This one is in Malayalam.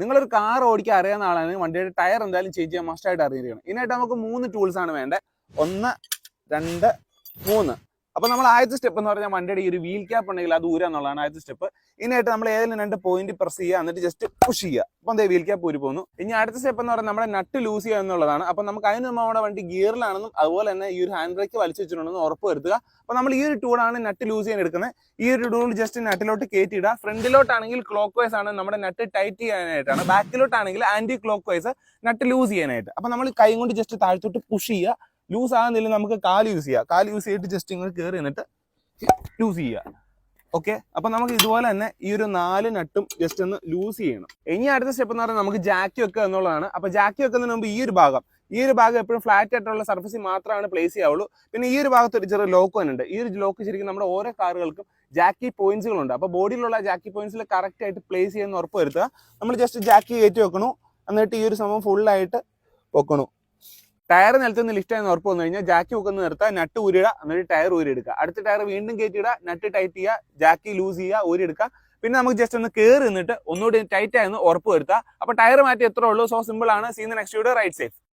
നിങ്ങളൊരു കാർ ഓടിക്കാൻ അറിയാവുന്ന ആളാണ് വണ്ടിയുടെ ടയർ എന്തായാലും ചേഞ്ച് ചെയ്യാൻ മസ്റ്റായിട്ട് അറിഞ്ഞിരിക്കണം. ഇതിനായിട്ട് നമുക്ക് 3 ടൂൾസ് ആണ് വേണ്ടത്. 1, 2, 3. അപ്പോൾ നമ്മൾ ആദ്യത്തെ സ്റ്റെപ്പ് എന്ന് പറഞ്ഞാൽ വണ്ടിയുടെ ഈ ഒരു വീൽ ക്യാപ്പ് ഉണ്ടെങ്കിൽ അത് ഊരുക എന്നുള്ളതാണ് ആദ്യത്തെ സ്റ്റെപ്പ്. ഇതിനായിട്ട് നമ്മൾ ഏതെങ്കിലും 2 പോയിന്റ് പ്രസ് ചെയ്യുക, എന്നിട്ട് ജസ്റ്റ് പുഷ് ചെയ്യുക. അപ്പോൾ എന്താ വീൽ ക്യാപ്പ് ഊരി പോകുന്നു. ഇനി അടുത്ത സ്റ്റെപ്പ് എന്ന് പറഞ്ഞാൽ നമ്മുടെ നട്ട് ലൂസ് ചെയ്യുക എന്നുള്ളതാണ്. അപ്പോൾ നമുക്ക് അതിന് നമ്മുടെ വണ്ടി ഗിയറിലാണെന്നും അതുപോലെ തന്നെ ഈ ഒരു ഹാൻഡ് ബ്രേക്ക് വലിച്ചു വെച്ചിട്ടുണ്ടെന്ന് ഉറപ്പ് വരുത്തുക. അപ്പോൾ നമ്മൾ ഈ ഒരു ടൂളാണ് നട്ട് ലൂസ് ചെയ്യാൻ എടുക്കുന്നത്. ഈ ഒരു ടൂൾ ജസ്റ്റ് നട്ടിലോട്ട് കയറ്റിയിടുക. ഫ്രണ്ടിലോട്ടാണെങ്കിൽ ക്ലോക്ക് വൈസ് ആണ് നമ്മുടെ നട്ട് ടൈറ്റ് ചെയ്യാനായിട്ടാണ്, ബാക്കിലോട്ടാണെങ്കിൽ ആന്റി ക്ലോക്ക് വൈസ് നട്ട് ലൂസ് ചെയ്യാനായിട്ട്. അപ്പോൾ നമ്മൾ കൈ കൊണ്ട് ജസ്റ്റ് താഴത്തോട്ട് പുഷ് ചെയ്യുക. ലൂസ് ആകുന്നില്ല നമുക്ക് കാല് യൂസ് ചെയ്യാം. കാല് യൂസ് ചെയ്തിട്ട് ജസ്റ്റ് ഇങ്ങനെ കയറി എന്നിട്ട് ലൂസ് ചെയ്യുക. ഓക്കെ, അപ്പൊ നമുക്ക് ഇതുപോലെ തന്നെ ഈ ഒരു 4 നട്ടും ജസ്റ്റ് ഒന്ന് ലൂസ് ചെയ്യണം. ഇനി അടുത്ത സ്റ്റെപ്പ് എന്ന് പറഞ്ഞാൽ നമുക്ക് ജാക്കി വെക്കുക എന്നുള്ളതാണ്. അപ്പൊ ജാക്കി വെക്കുന്നതിന് മുമ്പ് ഈ ഒരു ഭാഗം എപ്പോഴും ഫ്ലാറ്റ് ആയിട്ടുള്ള സർഫസിൽ മാത്രമാണ് പ്ലേസ് ചെയ്യാവുള്ളൂ. പിന്നെ ഈ ഒരു ഭാഗത്ത് ഒരു ചെറിയ ലോക്ക് തന്നെ ഉണ്ട്. ഈ ഒരു ലോക്ക് ശരിക്കും നമ്മുടെ ഓരോ കാറുകൾക്കും ജാക്കി പോയിന്റ്സുകളുണ്ട്. അപ്പൊ ബോഡിയിലുള്ള ജാക്കി പോയിന്റ്സിൽ കറക്റ്റ് ആയിട്ട് പ്ലേസ് ചെയ്യുന്ന ഉറപ്പ് വരുത്തുക. നമ്മൾ ജസ്റ്റ് ജാക്കി കയറ്റി വെക്കണു, എന്നിട്ട് ഈ ഒരു സംഭവം ഫുള്ളായിട്ട് വെക്കണു. ടയർ നിലത്തുനിന്ന് ലിഫ്റ്റ് ആയെന്ന് ഉറപ്പ് വന്നു കഴിഞ്ഞാൽ ജാക്കി വെക്കുന്ന നിർത്തുക, നട്ട് ഊരിടുക, എന്നിട്ട് ടയർ ഊരിയെടുക്കുക. അടുത്ത ടയർ വീണ്ടും കയറ്റിയിടുക, നട്ട് ടൈറ്റ് ചെയ്യുക, ജാക്കി ലൂസ് ചെയ്യുക, ഊരിയെടുക്കുക. പിന്നെ നമുക്ക് ജസ്റ്റ് ഒന്ന് കയറി നിന്നിട്ട് ഒന്നുകൂടി ടൈറ്റ് ആയെന്ന് ഉറപ്പ് വരുത്തുക. അപ്പോൾ ടയർ മാറ്റി എത്ര ഉള്ളൂ. സോ സിമ്പിൾ ആണ്. See the next video. Right safe.